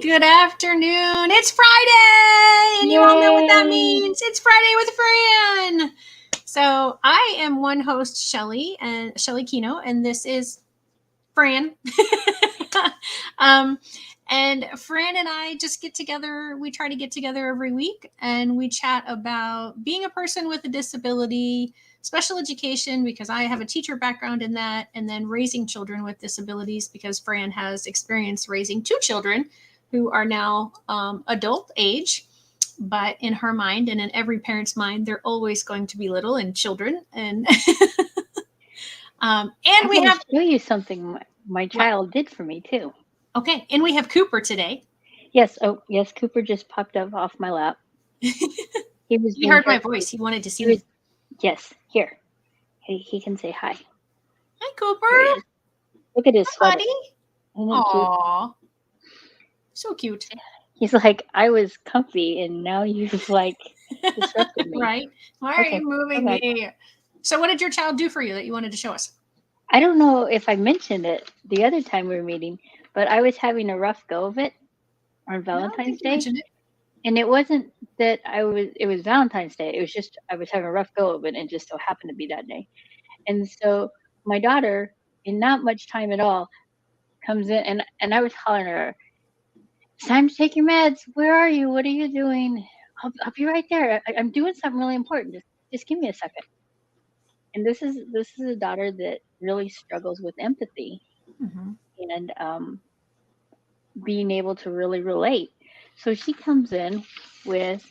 Good afternoon. It's Friday, and you all know what that Yay! means. It's Friday with Fran. So I am one host, Shelley, and Shelley Kino, and this is Fran. um, and Fran and I just get together. We try to get together every week, and we chat about being a person with a disability, special education, because I have a teacher background in that, and then raising children with disabilities, because Fran has experience raising two children who are now adult age. But in her mind and in every parent's mind, they're always going to be little and children. And I'm we going to have show you something my what? child did for me too. Okay, and we have Cooper today. Yes. Oh, yes. Cooper just popped up off my lap. He was He being heard my very voice. cute. He wanted to see He was, me. yes. Here. He can say hi. Hi, There he Cooper. is. Look at his Hi, sweater. buddy. Isn't it cute? Aw, so cute. He's like, I was comfy, and now you've like disrupted me. Right? Why are Okay. you moving Go back. me? So, what did your child do for you that you wanted to show us? I don't know if I mentioned it the other time we were meeting, but I was having a rough go of it on No, I don't Valentine's think you Day. mentioned it. And it wasn't that it was Valentine's Day. It was just I was having a rough go of it and it just so happened to be that day. And so my daughter, in not much time at all, comes in and I was hollering at her, it's time to take your meds. Where are you? What are you doing? I'll be right there. I'm doing something really important. Just give me a second. And this is a daughter that really struggles with empathy Mm-hmm. and being able to really relate. So she comes in with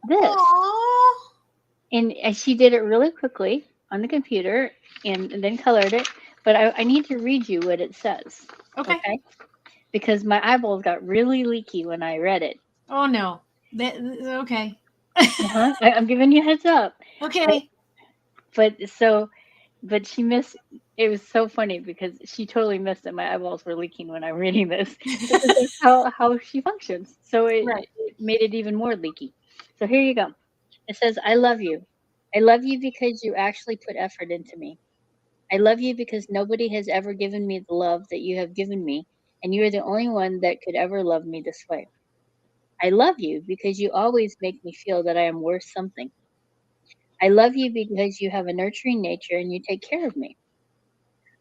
this. Aww. And she did it really quickly on the computer and then colored it. But I need to read you what it says, Okay. okay? Because my eyeballs got really leaky when I read it. Oh no. Okay. I'm giving you a heads up. Okay. But she missed. It was so funny because she totally missed that my eyeballs were leaking when I'm reading this. Because that's how she functions. So Right. it made it even more leaky. So here you go. It says, I love you. I love you because you actually put effort into me. I love you because nobody has ever given me the love that you have given me, and you are the only one that could ever love me this way. I love you because you always make me feel that I am worth something. I love you because you have a nurturing nature and you take care of me.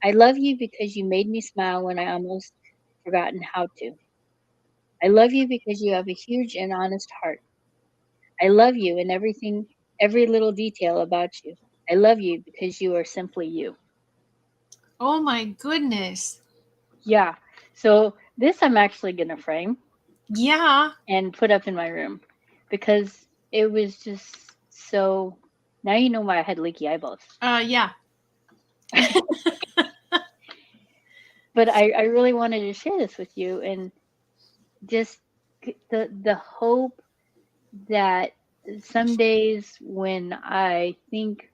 I love you because you made me smile when I almost forgotten how to. I love you because you have a huge and honest heart. I love you in everything, every little detail about you. I love you because you are simply you. Oh my goodness. Yeah. So this I'm actually going to frame Yeah. and put up in my room because it was just so. Now you know why I had leaky eyeballs. Yeah. But I really wanted to share this with you and just the hope that some days when I think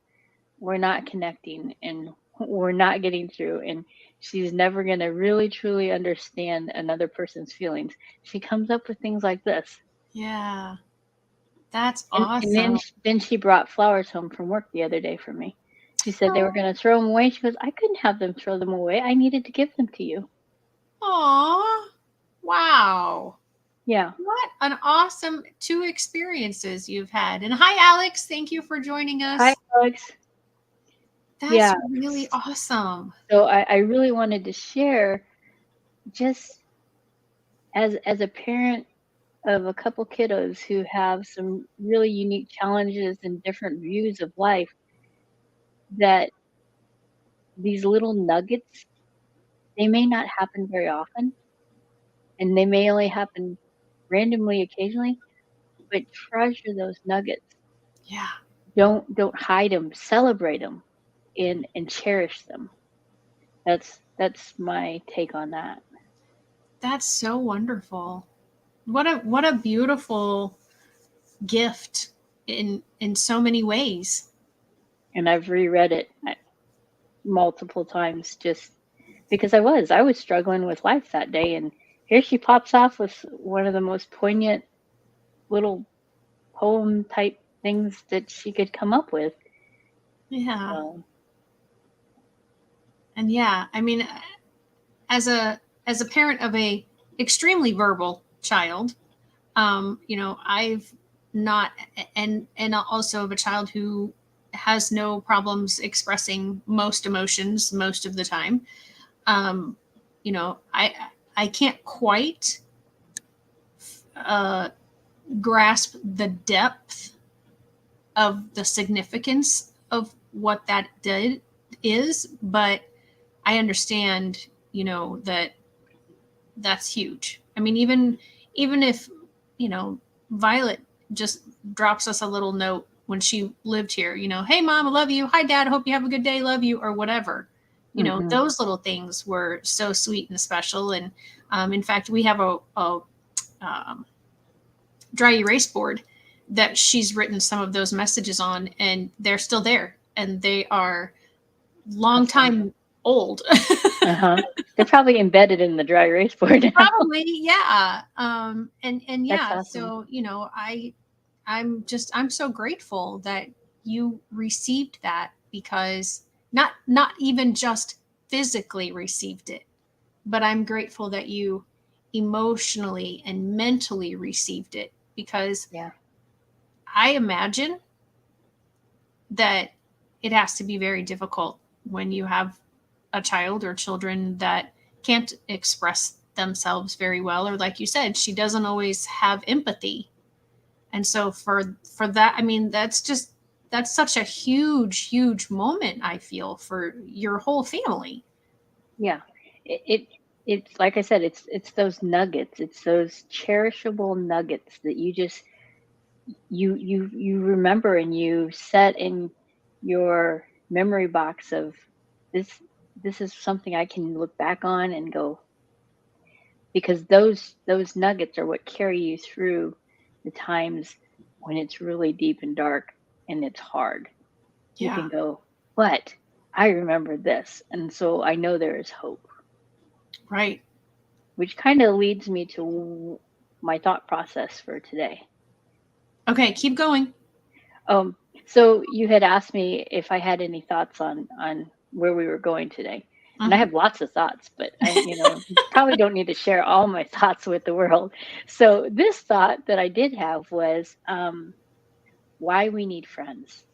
we're not connecting and we're not getting through and she's never going to really truly understand another person's feelings, she comes up with things like this. Yeah. That's And then awesome. then she brought flowers home from work the other day for me. She said they were going to throw them away. She goes, I couldn't have them throw them away. I needed to give them to you. Aw. Wow. Yeah. What an awesome two experiences you've had. And hi, Alex. Thank you for joining Hi, us. Alex. That's Yeah. really awesome. So I really wanted to share just as a parent of a couple kiddos who have some really unique challenges and different views of life that these little nuggets, they may not happen very often and they may only happen randomly occasionally, but treasure those nuggets. Yeah. Don't hide them, celebrate them and cherish them. That's my take on that. That's so wonderful. What a beautiful gift in so many ways. And I've reread it multiple times just because I was struggling with life that day and here she pops off with one of the most poignant little poem type things that she could come up with. Yeah. So, And yeah, I mean, as a parent of a extremely verbal child. I've not, and also of a child who has no problems expressing most emotions most of the time. Um, I can't quite uh, grasp the depth of the significance of what that did is, but I understand, that that's huge. I mean, even if, you know, Violet just drops us a little note when she lived here, hey mom, I love you. Hi dad, hope you have a good day, love you, or whatever. Mm-hmm. Those little things were so sweet and special. And in fact, we have a um, dry erase board that she's written some of those messages on, and they're still there, and they are long Awesome. time old. Uh-huh. They're probably embedded in the dry erase board now. Probably, yeah. And That's yeah, awesome. so I'm so grateful that you received that, because not even just physically received it, but I'm grateful that you emotionally and mentally received it, because Yeah. I imagine that it has to be very difficult when you have a child or children that can't express themselves very well, or like you said, she doesn't always have empathy. And so for that, I mean, that's such a huge moment, I feel, for your whole family. Yeah. It it's like I said, it's those nuggets. It's those cherishable nuggets that you remember and you set in your memory box of this this is something I can look back on and go, because those nuggets are what carry you through the times when it's really deep and dark and it's hard. You Yeah, can go, but I remember this, and so I know there is hope. right. Which kind of leads me to my thought process for today. Okay, keep going. Um, so you had asked me if I had any thoughts on where we were going today, and I Mhm. have lots of thoughts, but I, probably don't need to share all my thoughts with the world. So this thought that I did have was why we need friends,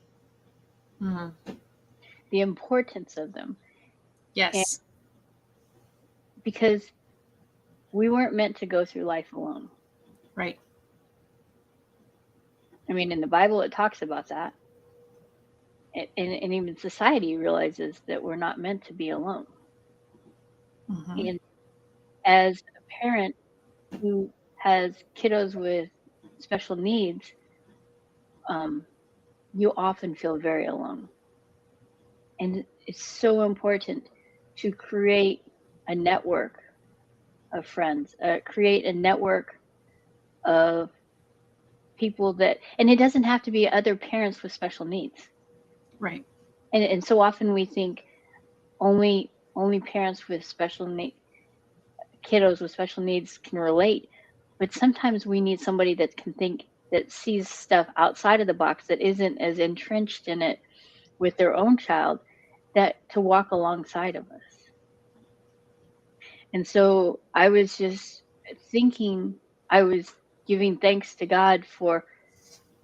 Mhm. the importance of them, and Yes. because we weren't meant to go through life alone. Right. I mean, in the Bible, it talks about that, and even society realizes that we're not meant to be alone. Mhm. And as a parent who has kiddos with special needs, um, you often feel very alone. And it's so important to create a network of friends, create a network of people that, and it doesn't have to be other parents with special needs. Right. And so often we think only parents with special need, kiddos with special needs can relate, but sometimes we need somebody that can think, that sees stuff outside of the box, that isn't as entrenched in it with their own child, that to walk alongside of us. And so I was just thinking, I was giving thanks to God for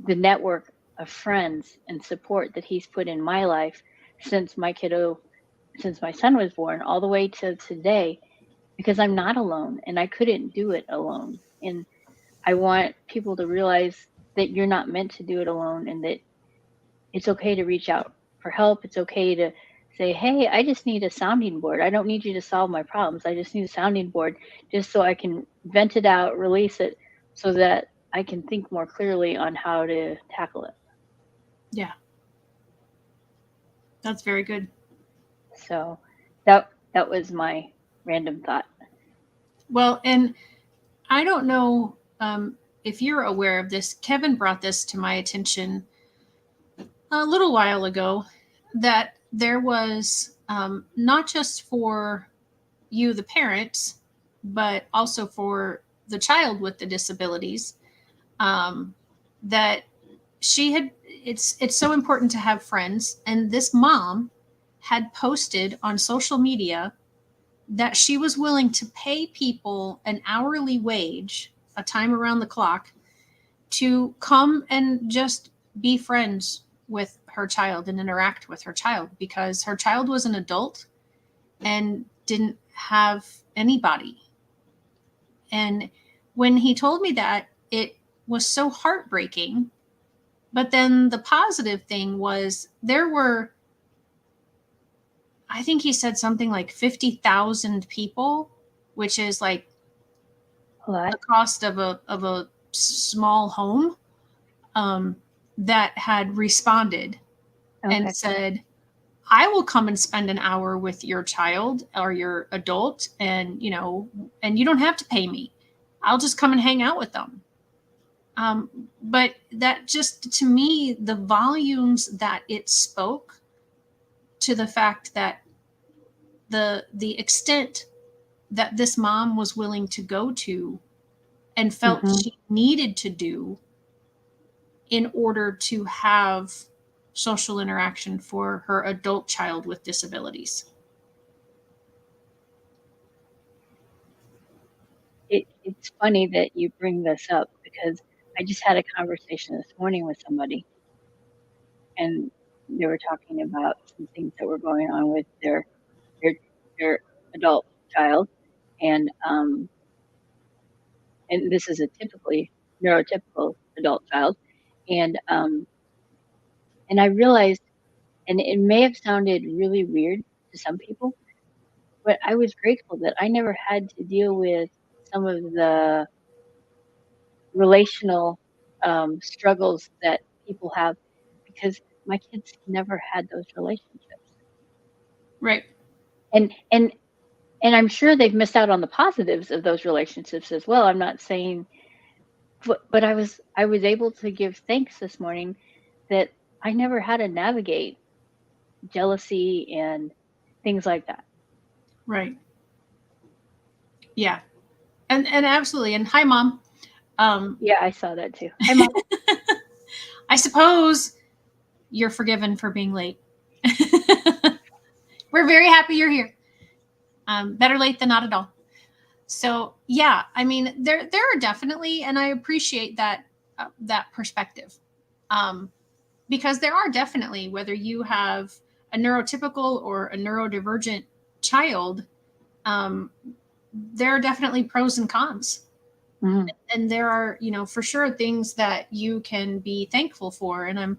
the network of friends and support that he's put in my life since since my son was born all the way to today, because I'm not alone and I couldn't do it alone. And I want people to realize that you're not meant to do it alone, and that it's okay to reach out for help. It's okay to say, hey, I just need a sounding board. I don't need you to solve my problems. I just need a sounding board just so I can vent it out, release it, so that I can think more clearly on how to tackle it. Yeah, that's very good. So that was my random thought. Well, and I don't know if you're aware of this. Kevin brought this to my attention a little while ago, that there was, not just for you, the parents, but also for the child with the disabilities, um, that she had. It's so important to have friends, and this mom had posted on social media that she was willing to pay people an hourly wage, a time around the clock, to come and just be friends with her child and interact with her child, because her child was an adult and didn't have anybody. And when he told me that, it was so heartbreaking. But then the positive thing was there were, I think he said something like 50,000 people, which is like What? the cost of a small home, that had responded and Okay. said, I will come and spend an hour with your child or your adult, and and you don't have to pay me. I'll just come and hang out with them. But that just, to me, the volumes that it spoke to the fact that the extent that this mom was willing to go to and felt Mm-hmm. she needed to do in order to have social interaction for her adult child with disabilities. It's funny that you bring this up because I just had a conversation this morning with somebody, and they were talking about some things that were going on with their their adult child, and and this is a typically neurotypical adult child, and and I realized, and it may have sounded really weird to some people, but I was grateful that I never had to deal with some of the relational struggles that people have because my kids never had those relationships. Right. And and and I'm sure they've missed out on the positives of those relationships as well. I'm not saying, but I was able to give thanks this morning that I never had to navigate jealousy and things like that. Right. Yeah. And absolutely. And hi, mom. Um, Yeah, I saw that too. Hi, mom. I suppose you're forgiven for being late. We're very happy you're here. Better late than not at all. So yeah, I mean, there are definitely, and I appreciate that perspective, um, because there are definitely, whether you have a neurotypical or a neurodivergent child, um, there are definitely pros and cons. Mhm. And there are, for sure, things that you can be thankful for. And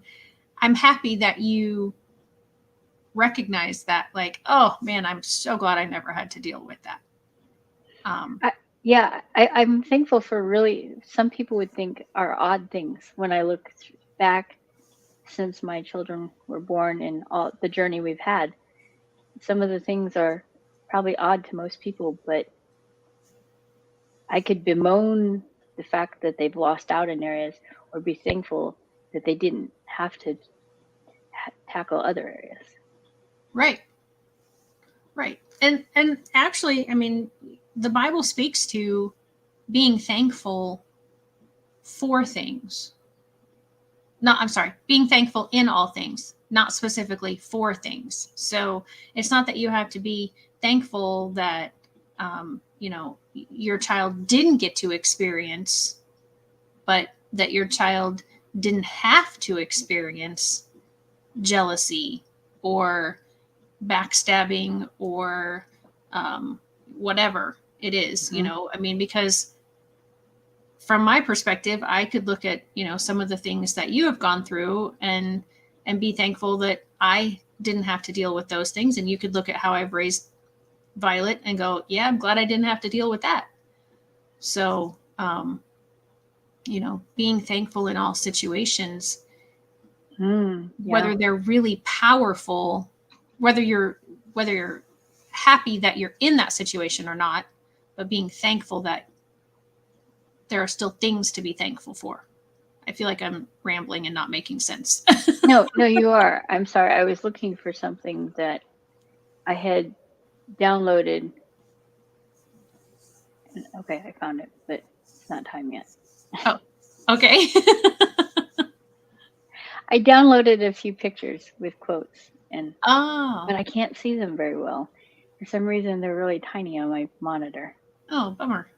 I'm happy that you recognize that, like, oh man, I'm so glad I never had to deal with that. Um, I, yeah, I'm thankful for really some people would think are odd things when I look back since my children were born and all the journey we've had. Some of the things are probably odd to most people, but I could bemoan the fact that they've lost out in areas or be thankful that they didn't have to tackle other areas. right, right. And actually, I mean, the Bible speaks to being thankful for things. No, I'm sorry, being thankful in all things, not specifically for things. So it's not that you have to be thankful that your child didn't get to experience, but that your child didn't have to experience jealousy or backstabbing or whatever it is. Hmm. I mean, because from my perspective, I could look at, some of the things that you have gone through and be thankful that I didn't have to deal with those things. And you could look at how I've raised Violet and go, yeah, I'm glad I didn't have to deal with that. So, being thankful in all situations, Yeah. whether they're really powerful, whether you're happy that you're in that situation or not, but being thankful that there are still things to be thankful for. I feel like I'm rambling and not making sense. No, no, you are. I'm sorry. I was looking for something that I had downloaded. Okay, I found it, but it's not time yet. Oh, okay. I downloaded a few pictures with quotes, and Oh, but I can't see them very well. For some reason, they're really tiny on my monitor. Oh, bummer.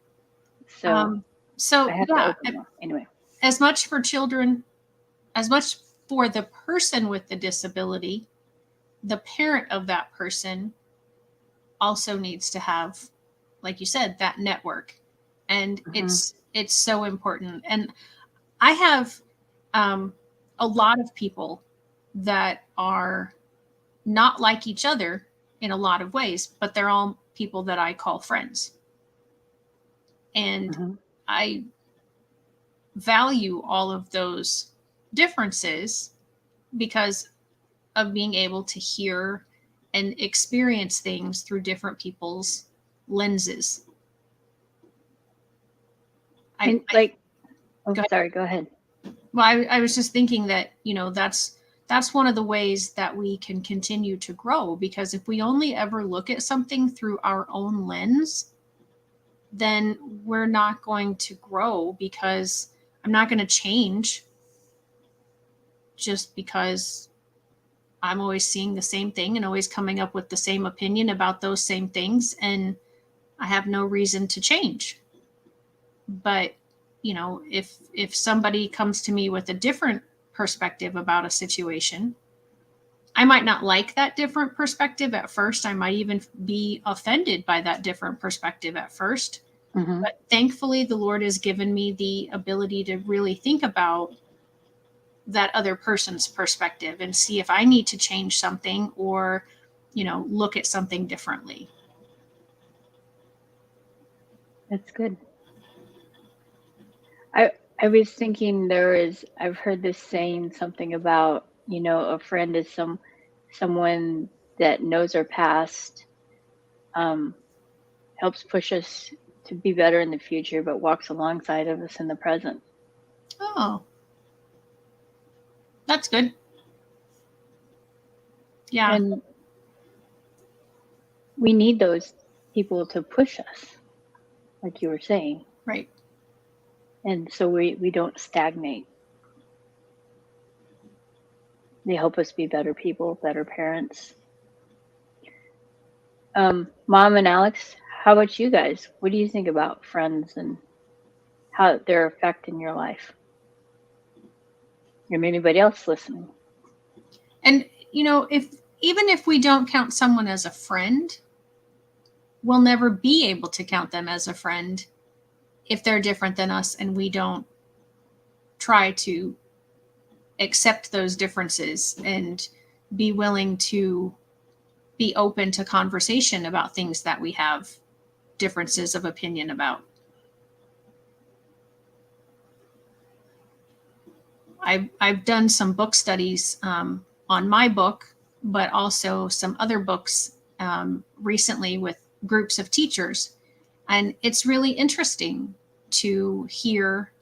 So I So have to yeah, open them. Anyway. as much for children, as much for the person with the disability, the parent of that person also needs to have, like you said, that network. And it's so important. And I have a lot of people that are not like each other in a lot of ways, but they're all people that I call friends. And I value all of those differences because of being able to hear and experience things through different people's lenses. And like, oh, sorry, go ahead. Well, I was just thinking that, you know, that's one of the ways that we can continue to grow, because if we only ever look at something through our own lens, then we're not going to grow, because I'm not going to change just because I'm always seeing the same thing and always coming up with the same opinion about those same things, and I have no reason to change. But, you know, if somebody comes to me with a different perspective about a situation, I might not like that different perspective at first. I might even be offended by that different perspective at first. But thankfully, the Lord has given me the ability to really think about that other person's perspective and see if I need to change something or, you know, look at something differently. That's good. I was thinking I've heard this saying something about, you know, a friend is someone that knows our past, helps push us to be better in the future, but walks alongside of us in the present. Oh, that's good. Yeah. And we need those people to push us, like you were saying. Right. And so we don't stagnate. They help us be better people, better parents. Mom and Alex, how about you guys? What do you think about friends and how they're affecting your life? Or anybody else listening? And, you know, even if we don't count someone as a friend, we'll never be able to count them as a friend if they're different than us and we don't try to accept those differences and be willing to be open to conversation about things that we have differences of opinion about. I've done some book studies on my book, but also some other books recently with groups of teachers. And it's really interesting to hear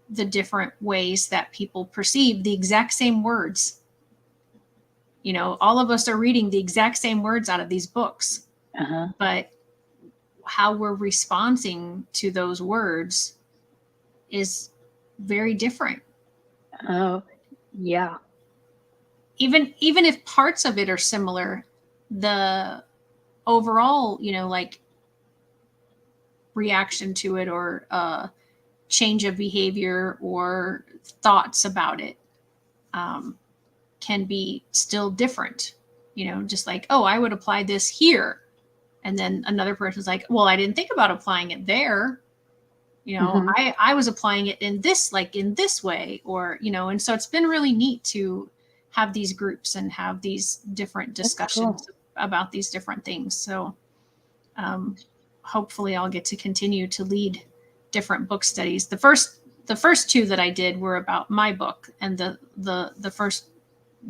the different ways that people perceive the exact same words. You know, all of us are reading the exact same words out of these books, but how we're responding to those words is very different. Oh, yeah. Even if parts of it are similar, the overall, you know, like reaction to it or change of behavior or thoughts about it can be still different. You know, just like, oh, I would apply this here. And then another person's like, well, I didn't think about applying it there. You know, I was applying it in this, like in this way, or, you know, and so it's been really neat to have these groups and have these different discussions about these different things. So hopefully I'll get to continue to lead different book studies. The first two that I did were about my book and the first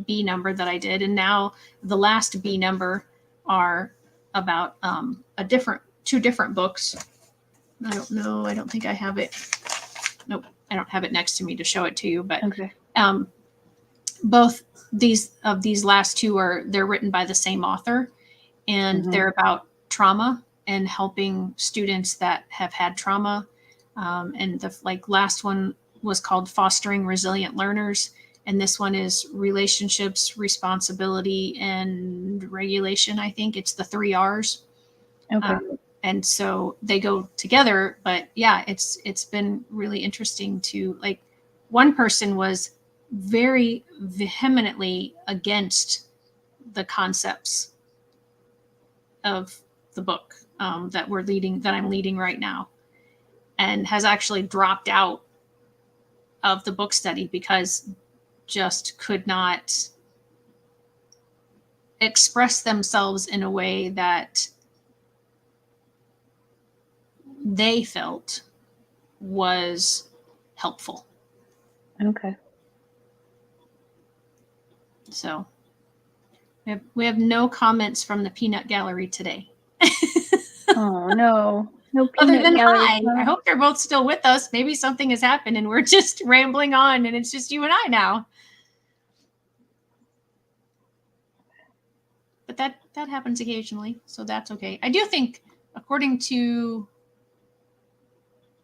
B number that I did. And now the last B number are about two different books. I don't know. I don't think I have it. Nope. I don't have it next to me to show it to you, but both these last two they're written by the same author, and they're about trauma and helping students that have had trauma. And the last one was called Fostering Resilient Learners. And this one is relationships, responsibility, and regulation. I think it's the 3 R's. Okay. And so they go together. But yeah, it's been really interesting to, like, one person was very vehemently against the concepts of the book that I'm leading right now, and has actually dropped out of the book study because just could not express themselves in a way that they felt was helpful. Okay. So we have no comments from the peanut gallery today. Oh no. No Other peanut than gallery. hi. I hope they're both still with us. Maybe something has happened and we're just rambling on and it's just you and I now. But that happens occasionally, so that's okay. I do think, according to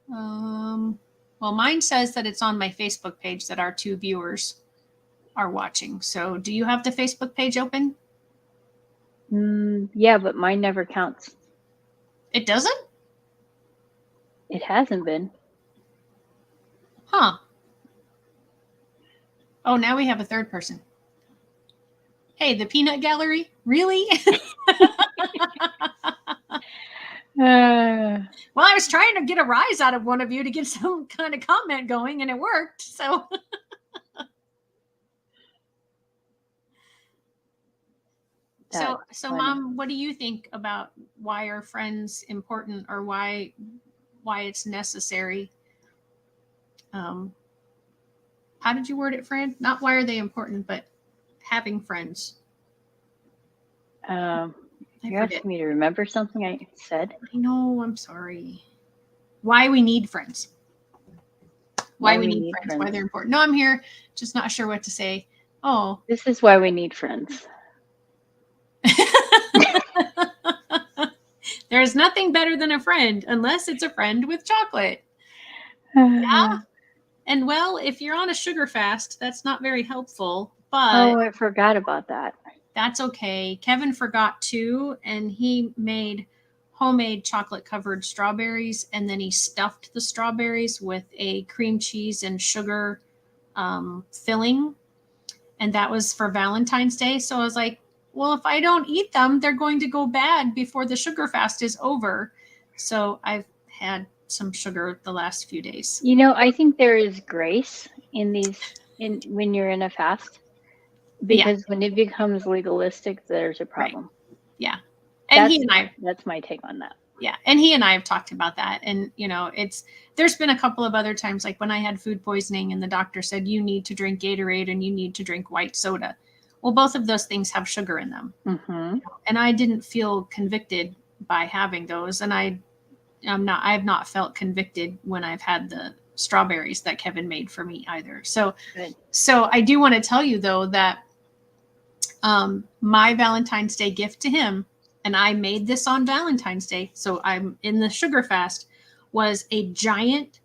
well, mine says that it's on my Facebook page that our 2 viewers are watching. So do you have the Facebook page open? Yeah, but mine never counts. It doesn't? It hasn't been. Huh. Oh, now we have a third person. Hey, the peanut gallery? Really? Well, I was trying to get a rise out of one of you to get some kind of comment going, and it worked. So so Mom, what do you think about why are friends important, or why it's necessary? How did you word it, Fran? Not why are they important, but having friends. You're asking me to remember something I said? I know, I'm sorry. Why we need friends. Why we need friends. Why they're important. No, I'm here, just not sure what to say. Oh. This is why we need friends. There's nothing better than a friend, unless it's a friend with chocolate. Yeah. And well, if you're on a sugar fast, that's not very helpful. But oh, I forgot about that. That's okay. Kevin forgot too, and he made homemade chocolate covered strawberries, and then he stuffed the strawberries with a cream cheese and sugar filling, and that was for Valentine's Day. So I was like, well, if I don't eat them, they're going to go bad before the sugar fast is over. So I've had some sugar the last few days. You know, I think there is grace in when you're in a fast, because when it becomes legalistic, there's a problem. Right. Yeah. And that's my take on that. Yeah. And he and I have talked about that. And, there's been a couple of other times, like when I had food poisoning and the doctor said, you need to drink Gatorade and you need to drink white soda. Well, both of those things have sugar in them. Mm-hmm. And I didn't feel convicted by having those. And I have not felt convicted when I've had the strawberries that Kevin made for me either. So I do want to tell you though, that my Valentine's Day gift to him, and I made this on Valentine's Day, so I'm in the sugar fast, was a giant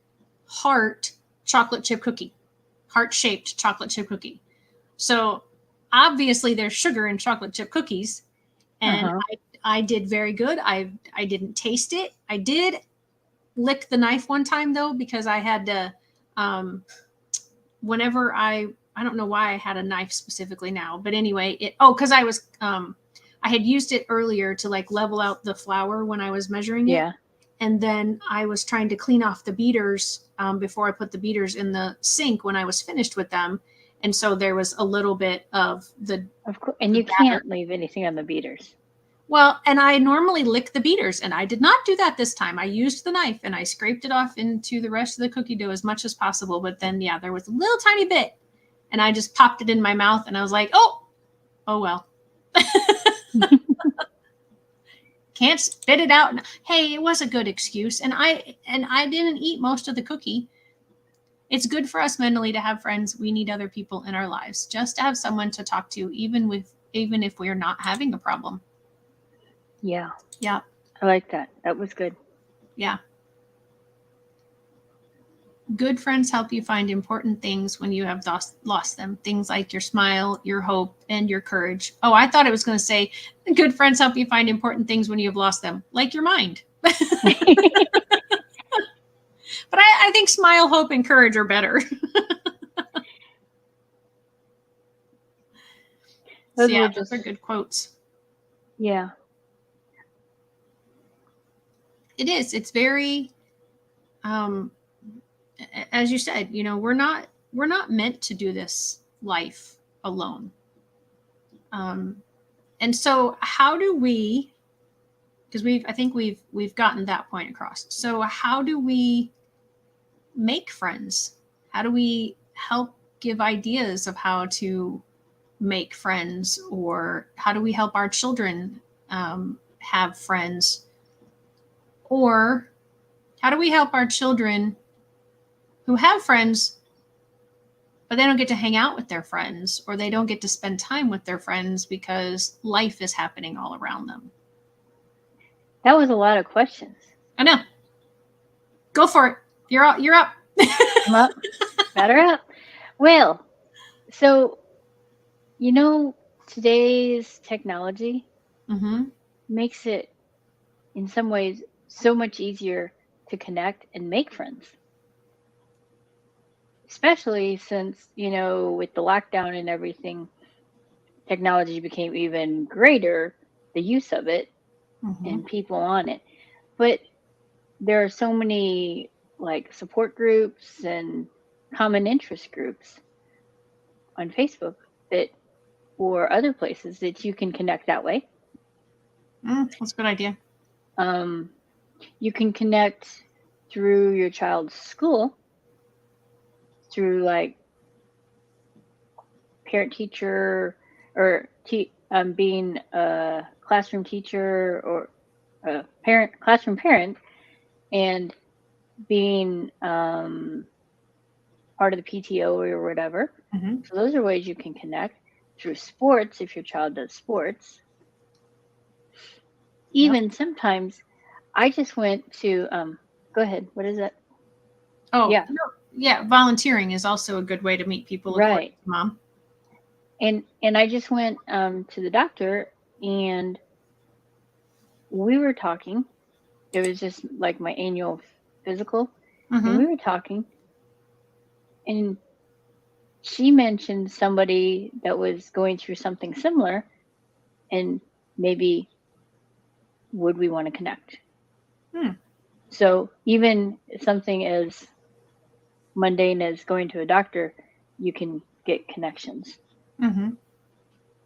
heart chocolate chip cookie, heart-shaped chocolate chip cookie. So obviously there's sugar in chocolate chip cookies, and I did very good. I didn't taste it. I did lick the knife one time though, because I had to, whenever I don't know why I had a knife specifically now, but anyway, because I was, I had used it earlier to like level out the flour when I was measuring it. And then I was trying to clean off the beaters before I put the beaters in the sink when I was finished with them. And so there was a little bit of the... Of course, and you can't leave anything on the beaters. Well, and I normally lick the beaters, and I did not do that this time. I used the knife and I scraped it off into the rest of the cookie dough as much as possible. But then, yeah, there was a little tiny bit, and I just popped it in my mouth, and I was like, oh well. Can't spit it out. Hey, it was a good excuse, and I didn't eat most of the cookie. It's good for us mentally to have friends. We need other people in our lives, just to have someone to talk to, even if we're not having a problem. Yeah. Yeah. I like that. That was good. Yeah. Good friends help you find important things when you have lost them. Things like your smile, your hope, and your courage. Oh, I thought it was going to say, good friends help you find important things when you have lost them, like your mind. But I think smile, hope, and courage are better. So Those yeah, were those just, are good quotes. yeah. It is. It's very, um, as you said, we're not meant to do this life alone. And so how do we, because I think we've gotten that point across. So how do we make friends? How do we help give ideas of how to make friends, or how do we help our children have friends, or how do we help our children who have friends but they don't get to hang out with their friends, or they don't get to spend time with their friends because life is happening all around them? That was a lot of questions. I know. Go for it. You're up. I'm up. Batter up. Well, so, today's technology Mm-hmm. makes it, in some ways, so much easier to connect and make friends. Especially since, with the lockdown and everything, technology became even greater, the use of it Mm-hmm. and people on it. But there are so many like support groups and common interest groups on Facebook that or other places that you can connect that way. That's a good idea. Um, you can connect through your child's school, through like parent teacher or being a classroom teacher or a classroom parent, and being part of the PTO or whatever. Mm-hmm. So those are ways you can connect. Through sports, if your child does sports. Yep. Even sometimes I just went to go ahead, what is it? Oh, Yeah, no, yeah. Volunteering is also a good way to meet people, according right. to Mom. And I just went to the doctor, and we were talking. It was just like my annual physical, and Mm-hmm. we were talking, and she mentioned somebody that was going through something similar, and maybe would we want to connect? Hmm. So even something as mundane as going to a doctor, you can get connections. Mm-hmm.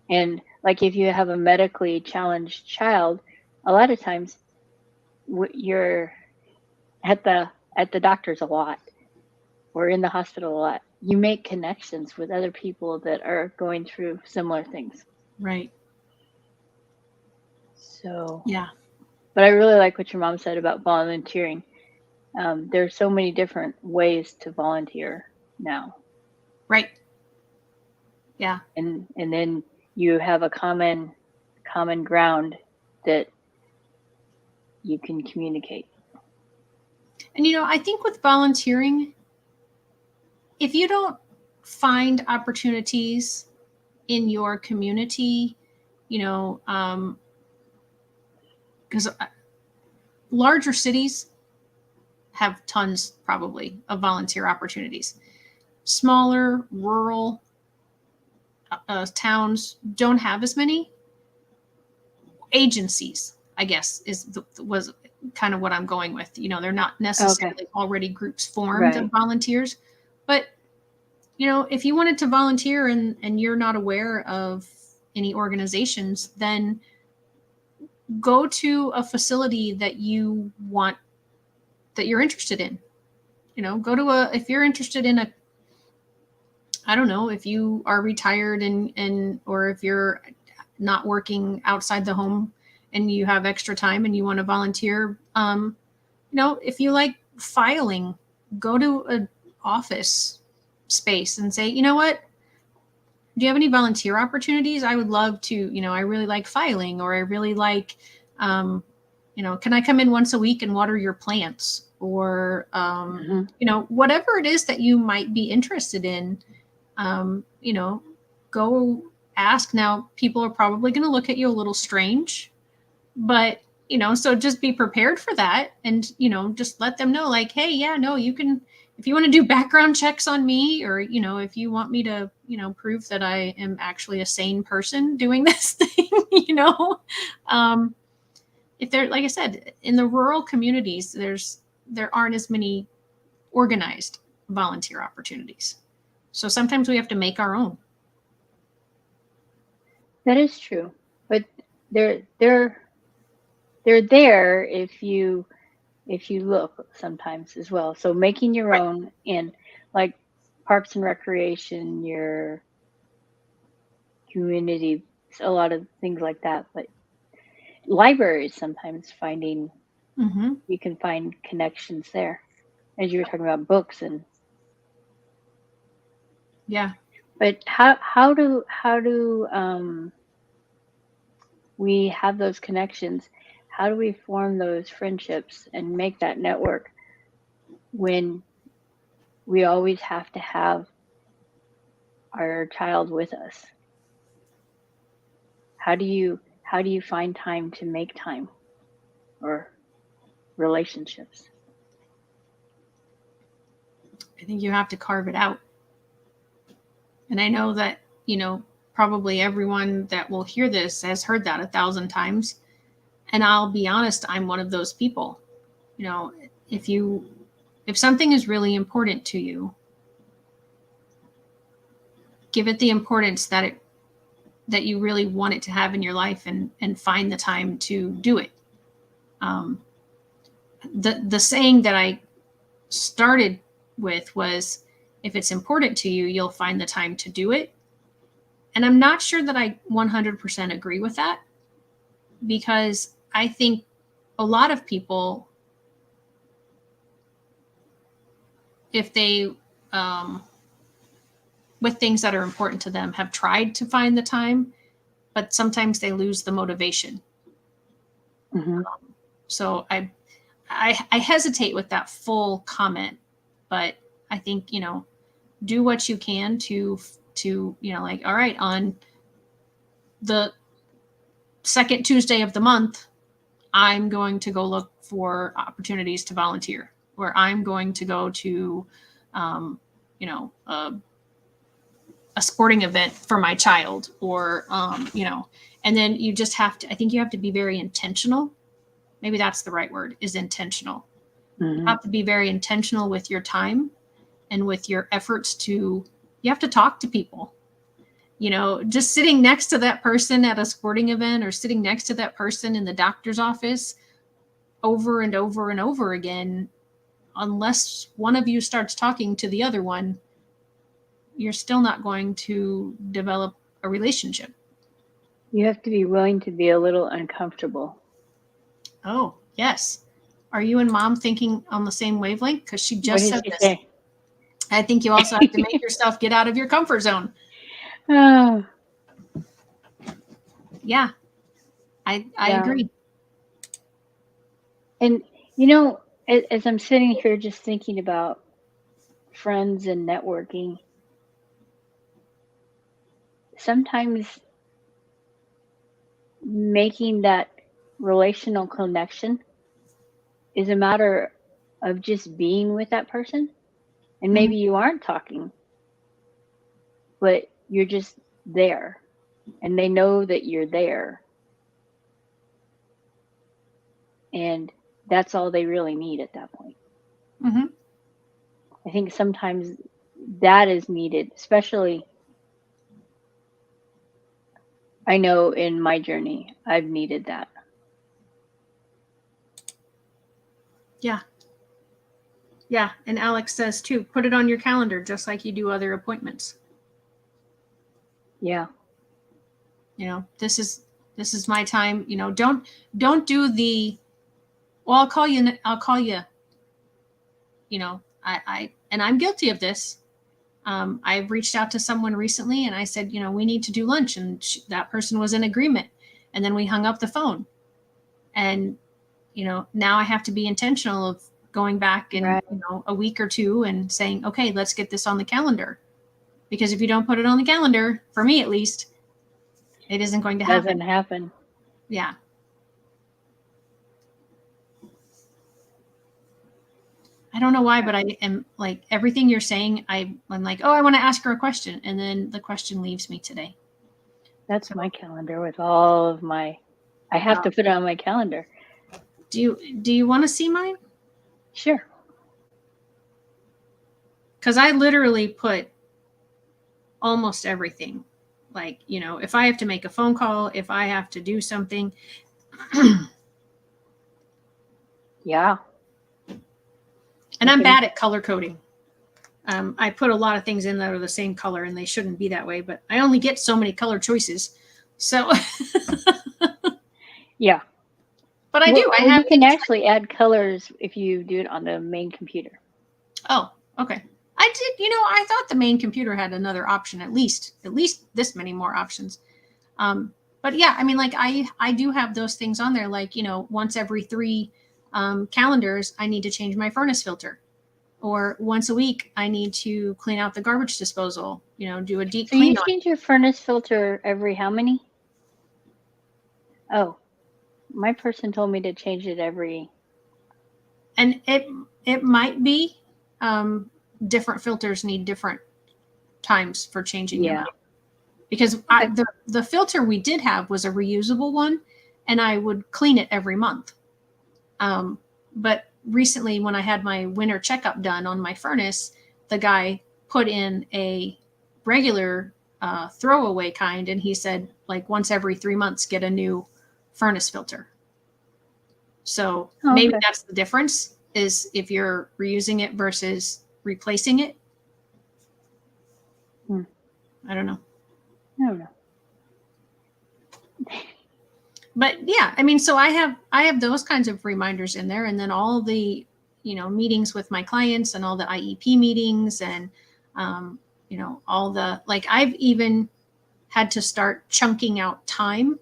And like if you have a medically challenged child, a lot of times you're at the doctor's a lot or in the hospital a lot. You make connections with other people that are going through similar things. Right. So, Yeah. but I really like what your mom said about volunteering. There's so many different ways to volunteer now, Right. Yeah. and then you have a common ground that you can communicate. And I think with volunteering, if you don't find opportunities in your community, because larger cities have tons probably of volunteer opportunities. Smaller rural towns don't have as many agencies, I guess, was kind of what I'm going with. They're not Okay, necessarily already groups formed of right. volunteers, but if you wanted to volunteer and you're not aware of any organizations, then go to a facility that you're interested in. Go to if you're interested in a, I don't know, if you are retired and or if you're not working outside the home and you have extra time and you want to volunteer, if you like filing, go to an office space and say, you know what, do you have any volunteer opportunities? I would love to, I really like filing, or I really like, um, can I come in once a week and water your plants? Or, whatever it is that you might be interested in, go ask. Now, people are probably going to look at you a little strange, but, so just be prepared for that. And, just let them know, like, hey, yeah, no, you can, if you want to do background checks on me, or, if you want me to, prove that I am actually a sane person doing this thing, if they're, like I said, in the rural communities, there aren't as many organized volunteer opportunities. So sometimes we have to make our own. That is true, but they're there if you look sometimes as well. So making your Right. own, and like parks and recreation, your community, a lot of things like that. But libraries, sometimes Mm-hmm. you can find connections there, as you were talking about books. And Yeah. but how do we have those connections? How do we form those friendships and make that network when we always have to have our child with us? How do you find time to make time, or relationships? I think you have to carve it out. And I know that, probably everyone that will hear this has heard that 1,000 times. And I'll be honest, I'm one of those people. You know, if you if something is really important to you, give it the importance that you really want it to have in your life, and find the time to do it. Um, the saying that I started with was, if it's important to you, you'll find the time to do it. And I'm not sure that I 100% agree with that, because I think a lot of people, if they, with things that are important to them, have tried to find the time, but sometimes they lose the motivation. Hmm. So I hesitate with that full comment, but I think, do what you can to, like, all right, on the second Tuesday of the month, I'm going to go look for opportunities to volunteer, or I'm going to go to, um, you know, a sporting event for my child, or, and then you just have to, I think you have to be very intentional. Maybe that's the right word, is intentional. You Hmm. have to be very intentional with your time and with your efforts to, you have to talk to people. Just sitting next to that person at a sporting event, or sitting next to that person in the doctor's office over and over and over again, unless one of you starts talking to the other one, you're still not going to develop a relationship. You have to be willing to be a little uncomfortable. Oh, yes. Are you and mom thinking on the same wavelength? Because she What just did said she this. say? I think you also have to make yourself get out of your comfort zone. Oh, Yeah, I yeah. agree. And as I'm sitting here just thinking about friends and networking, sometimes making that relational connection is a matter of just being with that person. And Mhm. maybe you aren't talking, but you're just there, and they know that you're there. And that's all they really need at that point. Mhm. I think sometimes that is needed, especially, I know in my journey, I've needed that. Yeah. Yeah. And Alex says too, put it on your calendar just like you do other appointments. Yeah. This is my time. Don't do the, well, I'll call you. And I'm guilty of this. I've reached out to someone recently and I said, we need to do lunch, and that person was in agreement, and then we hung up the phone. And now I have to be intentional of going back in, Right. a week or two and saying, okay, let's get this on the calendar. Because if you don't put it on the calendar, for me at least, it isn't going to happen. Doesn't happen. Yeah. I don't know why, but I am like everything you're saying. I'm like, oh, I want to ask her a question, and then the question leaves me today. That's So, my calendar with all of my. I have to put it on my calendar. do you want to see mine? Sure. Because I literally put almost everything. Like, if I have to make a phone call, if I have to do something. Yeah. And I'm bad at color coding. I put a lot of things in that are the same color, and they shouldn't be that way, but I only get so many color choices. So, yeah. But I do. I Well, have you can actually add colors if you do it on the main computer. Oh, okay. I did. I thought the main computer had another option, at least this many more options. But yeah, I mean, like I do have those things on there. Like, once every 3 calendars, I need to change my furnace filter, or once a week, I need to clean out the garbage disposal. Do a deep So you clean on. change your furnace filter every how many? Oh, my person told me to change it every. And it might be different filters need different times for changing them Yeah. out. Because Okay. the filter we did have was a reusable one, and I would clean it every month. But recently, when I had my winter checkup done on my furnace, the guy put in a regular throwaway kind, and he said, like, once every 3 months, get a new furnace filter. So Oh, maybe okay. that's the difference, is if you're reusing it versus replacing it. Hmm. I don't know. I don't know. But yeah, I mean, so I have those kinds of reminders in there, and then all the meetings with my clients, and all the IEP meetings, and all the, like, I've even had to start chunking out time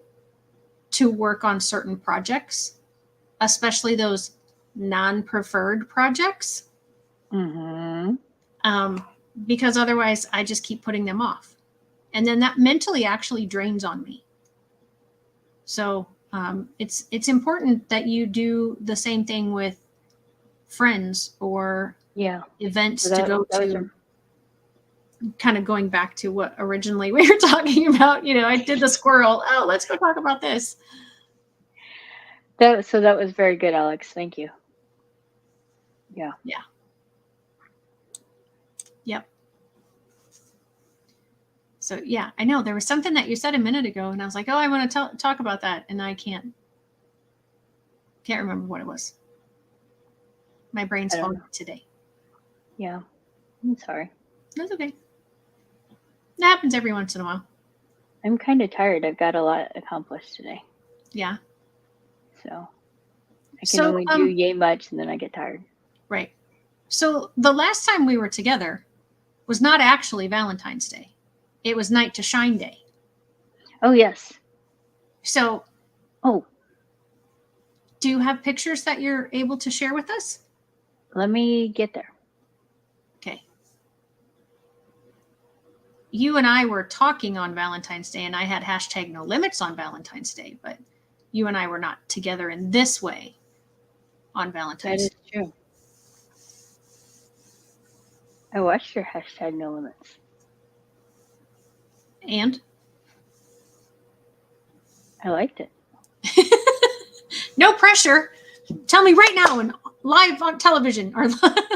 to work on certain projects, especially those non-preferred projects, Mm-hmm. because otherwise I just keep putting them off, and then that mentally actually drains on me. So it's important that you do the same thing with friends or Yeah. events So to that go was to. Kind of going back to what originally we were talking about, I did the squirrel. Oh, let's go talk about this. that was very good, Alex. Thank you. Yeah. Yeah. Yep. So yeah, I know there was something that you said a minute ago, and I was like, oh, I want to talk about that, and I can't remember what it was. My brain's I don't foggy know. today. Yeah. I'm sorry. That's okay. That happens every once in a while. I'm kind of tired. I've got a lot accomplished today. Yeah. So I can So only do yay much, and then I get tired. right. So the last time we were together was not actually Valentine's Day. It was Night to Shine Day. Oh, yes. So Oh, do you have pictures that you're able to share with us? let me get there. Okay. You and I were talking on Valentine's Day, and I had hashtag no limits on Valentine's Day, but you and I were not together in this way on Valentine's That is true. I watched your hashtag no limits. Day. And I liked it. no pressure. Tell me right now, and live on television, or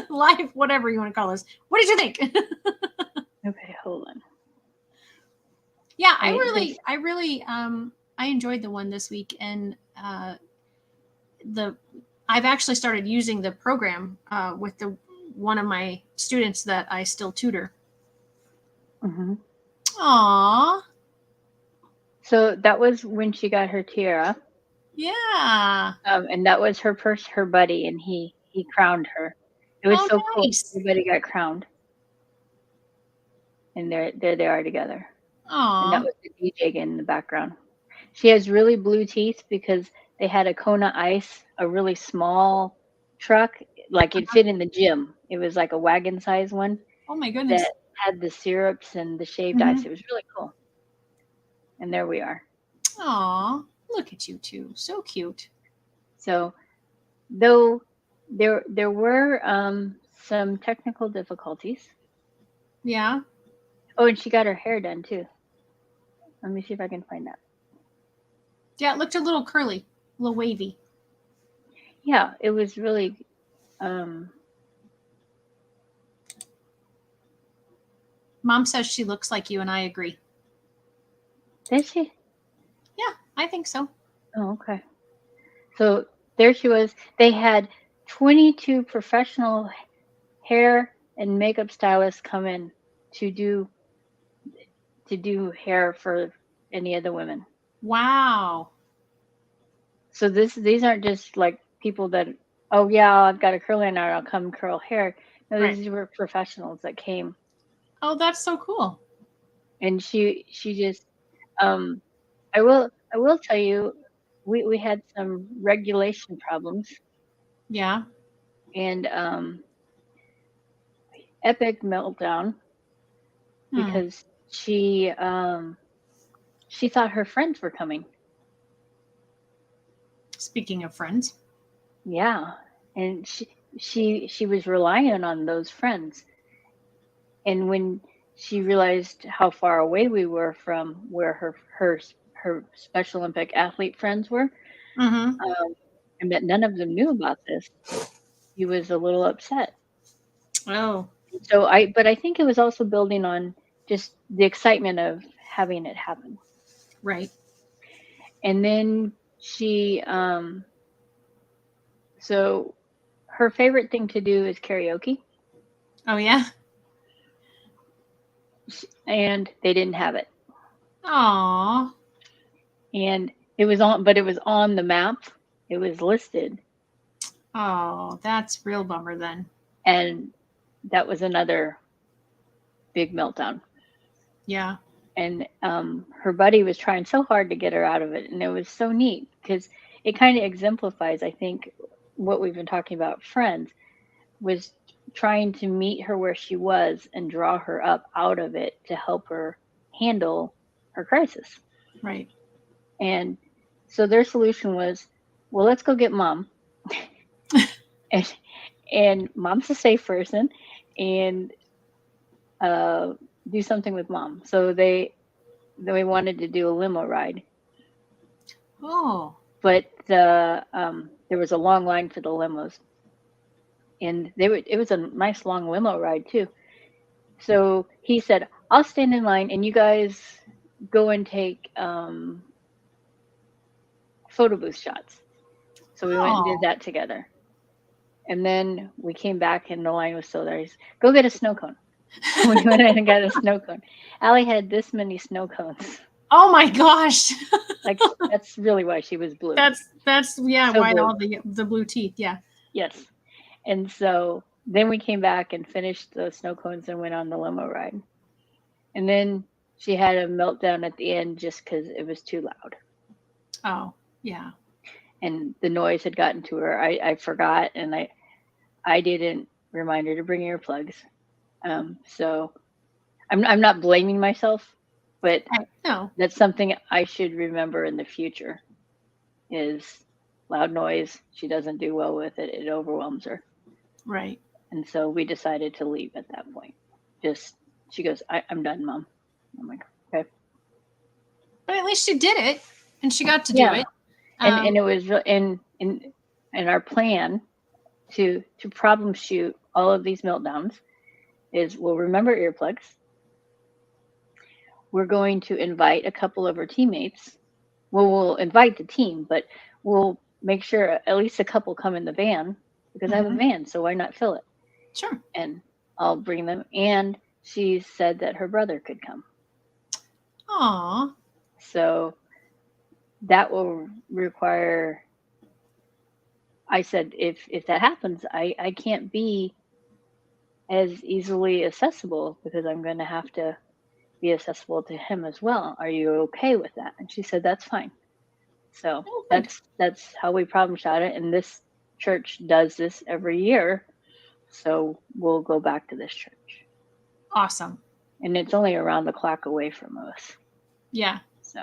live, whatever you want to call us. What did you think? Okay, hold on. Yeah, I really I enjoyed the one this week, and I've actually started using the program with the one of my students that I still tutor. Mm-hmm. Aww. So that was when she got her tiara. Yeah. And that was her buddy, and he crowned her. It was Oh, so cool. nice. Everybody got crowned, and there they are together. And that Aw. was the DJ in the background. She has really blue teeth because they had a Kona Ice, a really small truck, like it fit in the gym. It was like a wagon size one Oh my that goodness. had the syrups and the shaved ice. Mm-hmm. It was really cool. And there we are. Aw, look at you two. So cute. So though there were some technical difficulties. Yeah. Oh, and she got her hair done too. Let me see if I can find that. Yeah, it looked a little curly, a little wavy. Yeah, it was really um Mom says she looks like you, and I agree. did she? Yeah, I think so. Oh, okay. So there she was. They had 22 professional hair and makeup stylists come in to do hair for any of the women. Wow. So these aren't just like people that, oh yeah, I've got a curly hair, I'll come curl hair. No, Right. these were professionals that came, Oh, that's so cool. and she just um I will tell you, we had some regulation problems, Yeah. and epic meltdown Hmm. because she thought her friends were coming. Speaking of friends. Yeah, and she was relying on those friends, and when she realized how far away we were from where her Special Olympic athlete friends were, Mm-hmm. and that none of them knew about this, she was a little upset. Oh, So but I think it was also building on just the excitement of having it happen. right. And then so her favorite thing to do is karaoke, Oh, yeah. and they didn't have it. Aw. And it was on the map. It was listed, Oh, that's real bummer then. and that was another big meltdown. Yeah. And her buddy was trying so hard to get her out of it, and it was so neat because it kind of exemplifies, I think, what we've been talking about. Friends was trying to meet her where she was and draw her up out of it to help her handle her crisis. Right. And so their solution was, well, let's go get mom. and, and mom's a safe person, and uh, do something with mom. So they wanted to do a limo ride, Oh. but there was a long line for the limos, and it was a nice long limo ride too. So he said, I'll stand in line and you guys go and take photo booth shots. So we went and did Oh. that together. And then we came back and the line was still there. He said, go get a snow cone. So we went in and got a snow cone. Allie had this many snow cones. Oh my gosh. Like, that's really why she was blue. That's yeah, So why blue. all the blue teeth, yeah. Yes. And so then we came back and finished the snow cones and went on the limo ride. And then she had a meltdown at the end just because it was too loud. Oh, yeah. And the noise had gotten to her. I forgot, and I didn't remind her to bring earplugs. So I'm not blaming myself, but No. that's something I should remember in the future is loud noise. She doesn't do well with it. It overwhelms her. Right. And so we decided to leave at that point. She goes, I'm done, Mom. I'm like, okay. But at least she did it, and she got to do Yeah. it. And it was in our plan to problem shoot all of these meltdowns is we'll remember earplugs. We're going to invite a couple of our teammates. Well, we'll invite the team, but we'll make sure at least a couple come in the van because I have a Mhm. van, so why not fill it? Sure. And I'll bring them. And she said that her brother could come. Aw. So that will require, I said, if that happens, I can't be as easily accessible because I'm going to have to be accessible to him as well. Are you okay with that? And she said, that's fine. So Oh, good. that's how we problem shot it. And this church does this every year. So we'll go back to this church. Awesome. And it's only around the clock away from us. Yeah. So.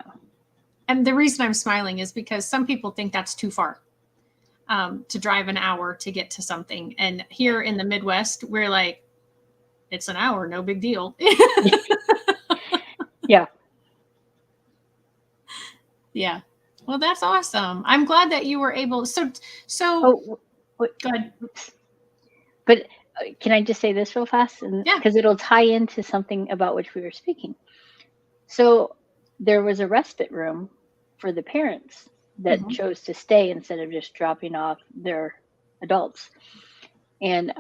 And the reason I'm smiling is because some people think that's too far to drive an hour to get to something. And here in the Midwest, we're like, it's an hour, no big deal. Yeah. Yeah. Well, that's awesome. I'm glad that you were able. So Oh, go ahead. But can I just say this real fast? And Yeah. because it'll tie into something about which we were speaking. So there was a respite room for the parents that Mhm. chose to stay instead of just dropping off their adults. And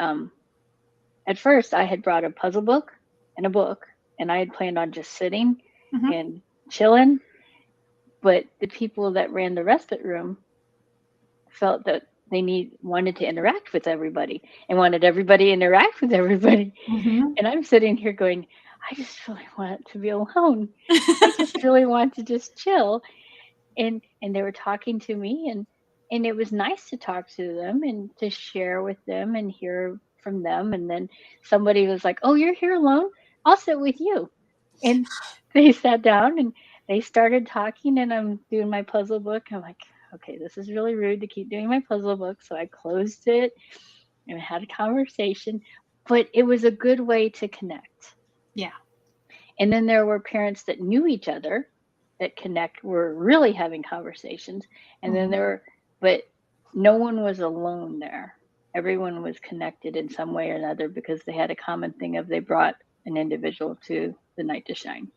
at first, I had brought a puzzle book and a book, and I had planned on just sitting Mhm. and chilling. But the people that ran the respite room felt that they wanted to interact with everybody and wanted everybody to interact with everybody. Mhm. And I'm sitting here going, I just really want to be alone. I just really want to just chill. And they were talking to me, and it was nice to talk to them and to share with them and hear from them. And then somebody was like, "Oh, you're here alone? I'll sit with you." And they sat down and they started talking, and I'm doing my puzzle book. I'm like, okay, this is really rude to keep doing my puzzle book. So I closed it and I had a conversation, but it was a good way to connect. Yeah. And then there were parents that knew each other that were really having conversations. And then Mhm. but no one was alone there. Everyone was connected in some way or another because they had a common thing of they brought an individual to the night to shine.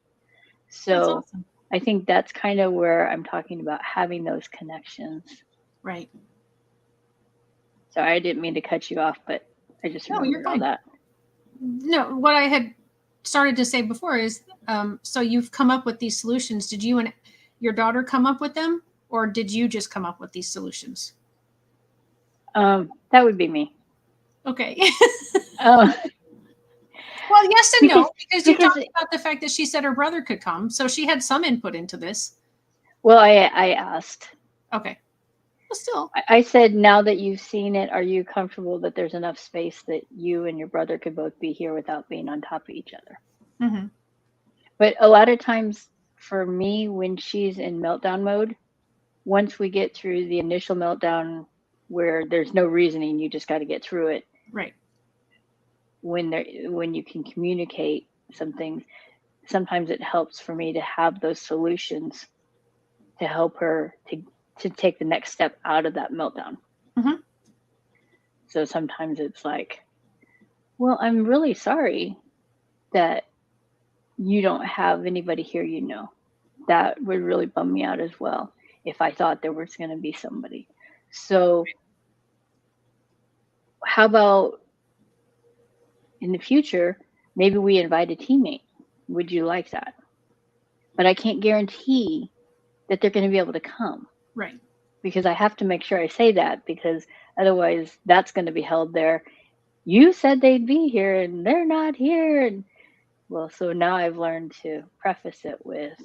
That's So awesome. I think that's kind of where I'm talking about having those connections. Right. Sorry, I didn't mean to cut you off, but I just No, you're remembered all fine. that. No, what I had started to say before is, so you've come up with these solutions. Did you and your daughter come up with them, or did you just come up with these solutions? That would be me. Okay. Uh, Well, yes and because no, because you because talked about the fact that she said her brother could come, so she had some input into this. well, I asked. Okay. Well, still. I said, now that you've seen it, are you comfortable that there's enough space that you and your brother could both be here without being on top of each other? Hmm. But a lot of times for me, when she's in meltdown mode, once we get through the initial meltdown where there's no reasoning, you just got to get through it. Right. When you can communicate some things, sometimes it helps for me to have those solutions to help her to take the next step out of that meltdown. Hmm. So sometimes it's like, well, I'm really sorry that you don't have anybody here you know. That would really bum me out as well if I thought there was going to be somebody. So, how about in the future, maybe we invite a teammate? Would you like that? But I can't guarantee that they're going to be able to come Right. because I have to make sure I say that because otherwise that's going to be held there. You said they'd be here and they're not here. And well, so now I've learned to preface it with,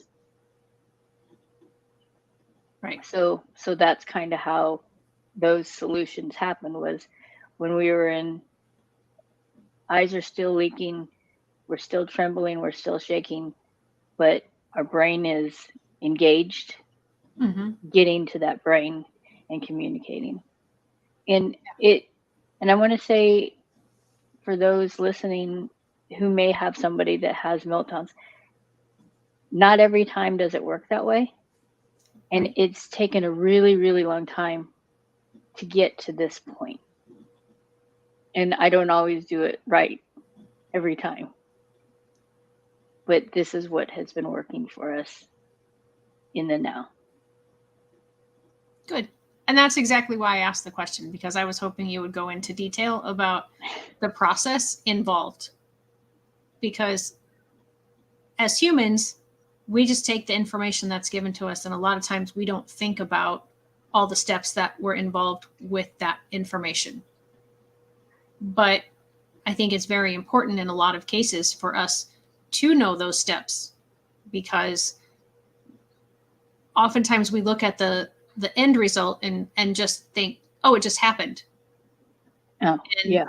Right. so that's kind of how those solutions happened was when we were in eyes are still leaking, we're still trembling, we're still shaking, but our brain is engaged, Hmm. getting to that brain and communicating. And it and I want to say for those listening who may have somebody that has meltdowns, not every time does it work that way. And Right. it's taken a really, really long time to get to this point. And I don't always do it right every time. But this is what has been working for us in the now. Good. And that's exactly why I asked the question, because I was hoping you would go into detail about the process involved. Because as humans, we just take the information that's given to us, and a lot of times we don't think about all the steps that were involved with that information. But I think it's very important in a lot of cases for us to know those steps, because oftentimes we look at the end result and just think, oh, it just happened. Oh, And, yeah.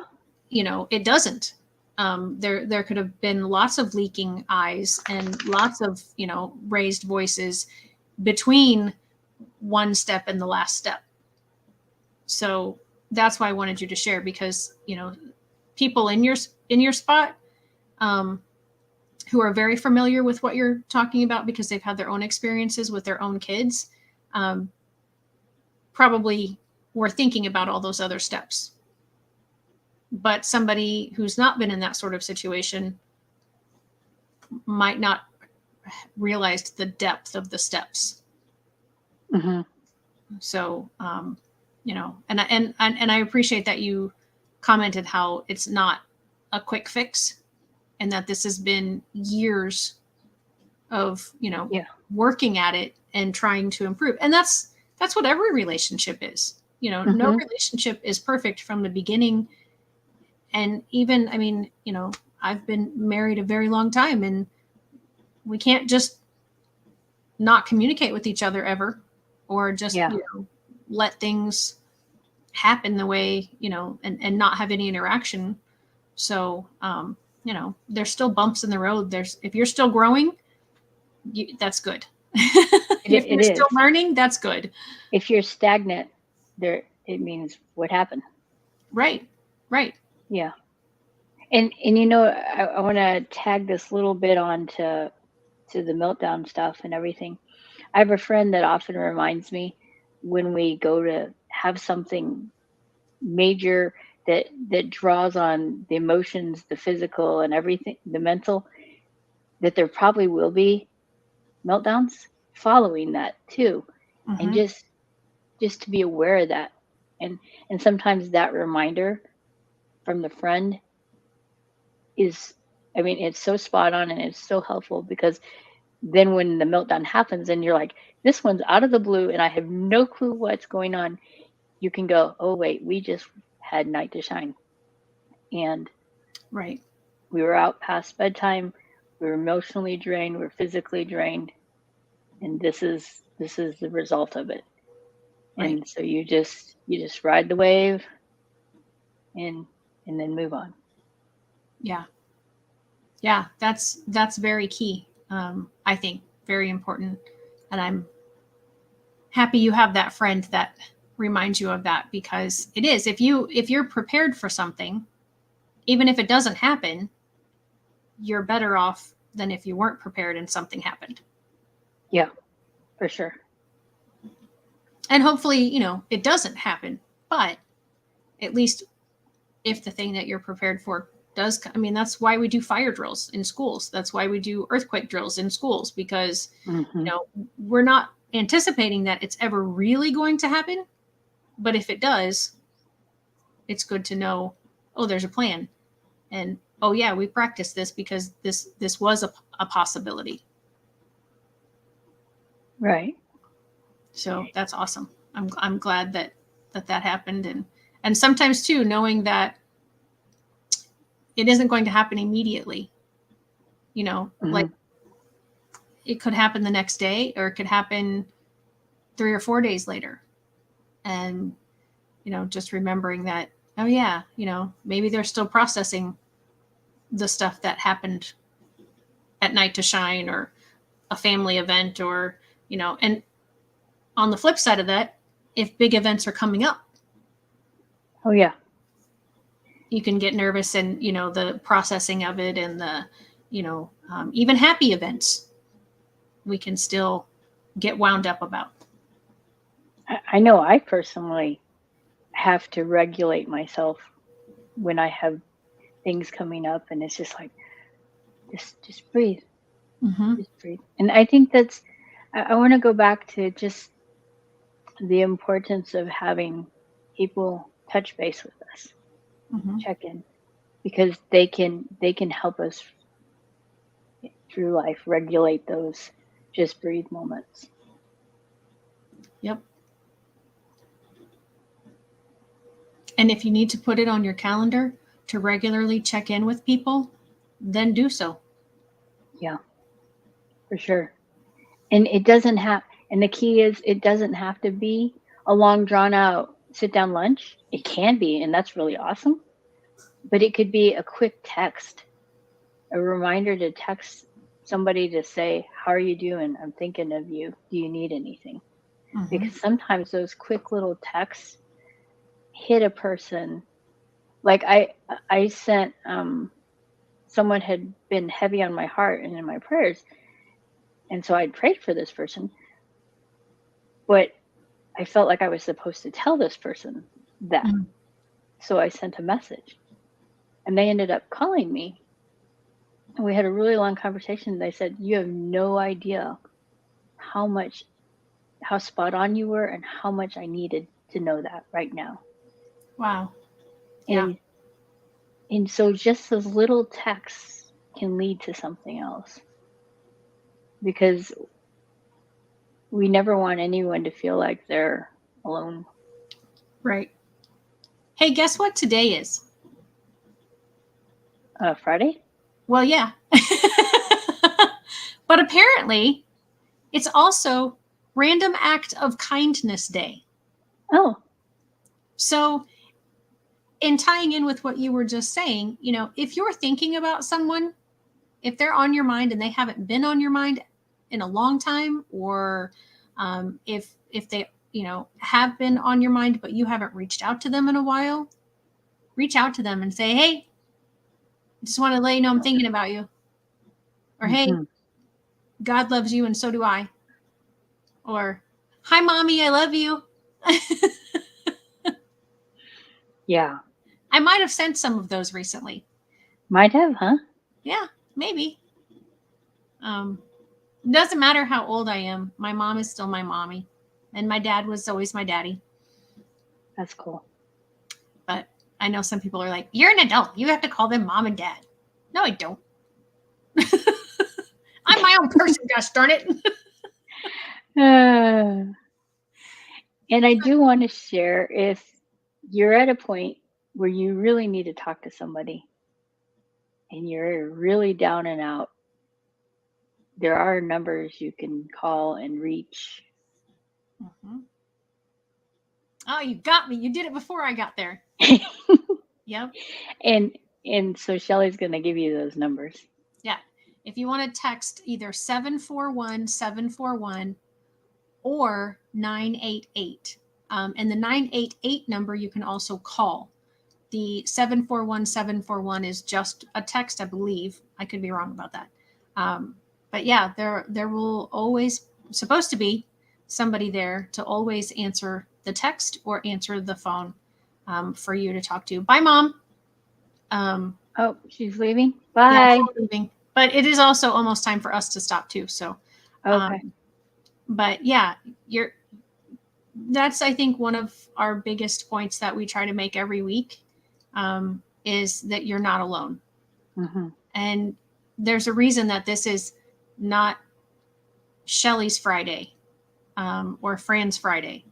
It doesn't. There could have been lots of leaking eyes and lots of, raised voices between one step and the last step. So that's why I wanted you to share, because, people in your spot, who are very familiar with what you're talking about because they've had their own experiences with their own kids, probably were thinking about all those other steps. But somebody who's not been in that sort of situation might not realize the depth of the steps. Mm-hmm. So, and I appreciate that you commented how it's not a quick fix, and that this has been years of, Yeah. working at it and trying to improve. And that's what every relationship is. No Mm-hmm. relationship is perfect from the beginning. And even, I've been married a very long time, and we can't just not communicate with each other ever, or just, Yeah. let things happen the way, and not have any interaction. So, there's still bumps in the road. If you're still growing, that's good. If It you're still is. learning, that's good. If you're stagnant, it means what happened. Right. Yeah. And I want to tag this little bit on to the meltdown stuff and everything. I have a friend that often reminds me when we go to have something major that draws on the emotions, the physical and everything, the mental, that there probably will be meltdowns following that too. And Mm-hmm. just to be aware of that. And sometimes that reminder from the friend is, I mean, it's so spot on and it's so helpful, because then when the meltdown happens and you're like, this one's out of the blue and I have no clue what's going on, you can go, oh wait, we just had night to shine, and Right. we were out past bedtime, we were emotionally drained, we we're physically drained, and this is the result of it. Right. And so you just ride the wave and then move on. Yeah. Yeah. That's very key. I think very important. And I'm happy you have that friend that reminds you of that, because it is, if you're prepared for something, even if it doesn't happen, you're better off than if you weren't prepared and something happened. Yeah, for sure. And hopefully, it doesn't happen, but at least if the thing that you're prepared for does, that's why we do fire drills in schools. That's why we do earthquake drills in schools, because, Hmm. we're not anticipating that it's ever really going to happen. But if it does, it's good to know, oh, there's a plan. And, oh yeah, we practiced this because this was a possibility. Right. So that's awesome. I'm glad that happened. And sometimes too, knowing that it isn't going to happen immediately, like Hmm. it could happen the next day, or it could happen 3 or 4 days later. And, just remembering that, oh yeah, maybe they're still processing the stuff that happened at Night to Shine, or a family event, or, and on the flip side of that, if big events are coming up, Oh yeah. you can get nervous, and, the processing of it, and the, even happy events, we can still get wound up about. I know I personally have to regulate myself when I have things coming up, and it's just like, just breathe, Mm-hmm. just breathe. And I think I want to go back to just the importance of having people touch base with us, Mm-hmm. check in, because they can help us through life regulate those just breathe moments. Yep. And if you need to put it on your calendar to regularly check in with people, then do so. Yeah, for sure. And it doesn't have And the key is it doesn't have to be a long drawn out sit down lunch. It can be, and that's really awesome. But it could be a quick text, a reminder to text somebody to say, "How are you doing? I'm thinking of you. Do you need anything?" Mm-hmm. Because sometimes those quick little texts hit a person. Like I sent someone had been heavy on my heart and in my prayers, and so I'd prayed for this person, but I felt like I was supposed to tell this person that. Mm-hmm. So I sent a message, and they ended up calling me, and we had a really long conversation. They said, "You have no idea how much how spot on you were and how much I needed to know that right now." Wow. Yeah. And so just those little texts can lead to something else, because we never want anyone to feel like they're alone. Right. Hey, guess what today is? Friday? Well, yeah. But apparently, it's also Random Act of Kindness Day. Oh, So, in tying in with what you were just saying, if you're thinking about someone, if they're on your mind and they haven't been on your mind in a long time, or if they have been on your mind but you haven't reached out to them in a while, reach out to them and say, "Hey, I just want to let you know I'm thinking about you," or "Hey, hmm, God loves you and so do I," or "Hi, mommy, I love you." yeah. I might have sent some of those recently. Might have, huh? Yeah, maybe. Um, doesn't matter how old I am. My mom is still my mommy, and my dad was always my daddy. That's cool. But I know some people are like, "You're an adult. You have to call them mom and dad." No, I don't. I'm my own person, gosh darn it. Uh, and I do want to share, if you're at a point where you really need to talk to somebody and you're really down and out, there are numbers you can call and reach. Mhm. Oh, you got me. You did it before I got there. Yep. and so Shelley's going to give you those numbers. Yeah. If you want to text either 741-741 or 988. And the 988 number you can also call. The 741-741 is just a text, I believe. I could be wrong about that. But yeah, there will always supposed to be somebody there to always answer the text or answer the phone, for you to talk to. Bye, Mom. Oh, she's leaving. Yeah, Bye. she's leaving. But it is also almost time for us to stop too. So, Okay. but yeah, that's, I think, one of our biggest points that we try to make every week, is that you're not alone. Hmm. And there's a reason that this is not Shelley's Friday, or Fran's Friday.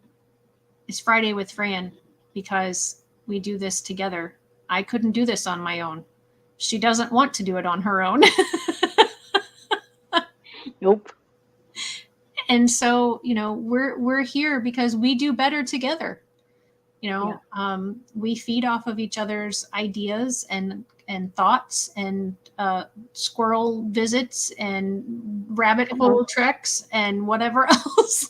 It's Friday with Fran because we do this together. I couldn't do this on my own. She doesn't want to do it on her own. Nope. And so, we're here because we do better together. Yeah. We feed off of each other's ideas and thoughts, and squirrel visits and rabbit Come on. hole treks and whatever else.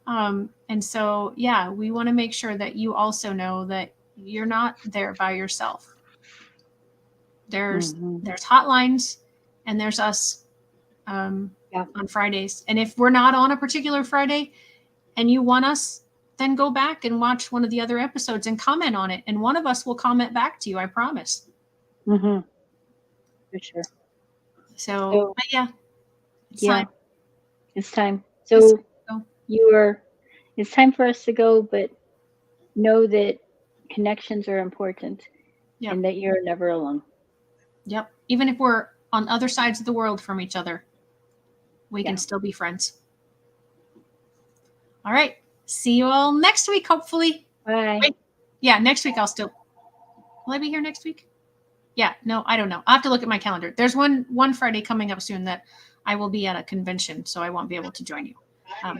And so, yeah, we want to make sure that you also know that you're not there by yourself. There's Hmm. there's hotlines, and there's us, Yeah. on Fridays. And if we're not on a particular Friday and you want us, then go back and watch one of the other episodes and comment on it. And one of us will comment back to you, I promise. Hmm. For sure. So, So, but yeah, it's yeah, time. it's time. It's So time. it's time for us to go, but know that connections are important Yep. and that you're never alone. Yep. Even if we're on other sides of the world from each other, we Yeah. can still be friends. All right. See you all next week, hopefully. Bye. Wait. Yeah, next week will I be here next week? Yeah, no, I don't know. I'll have to look at my calendar. There's one Friday coming up soon that I will be at a convention, so I won't be able to join you.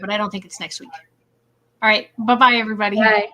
But I don't think it's next week. All right. Bye-bye, everybody. Bye.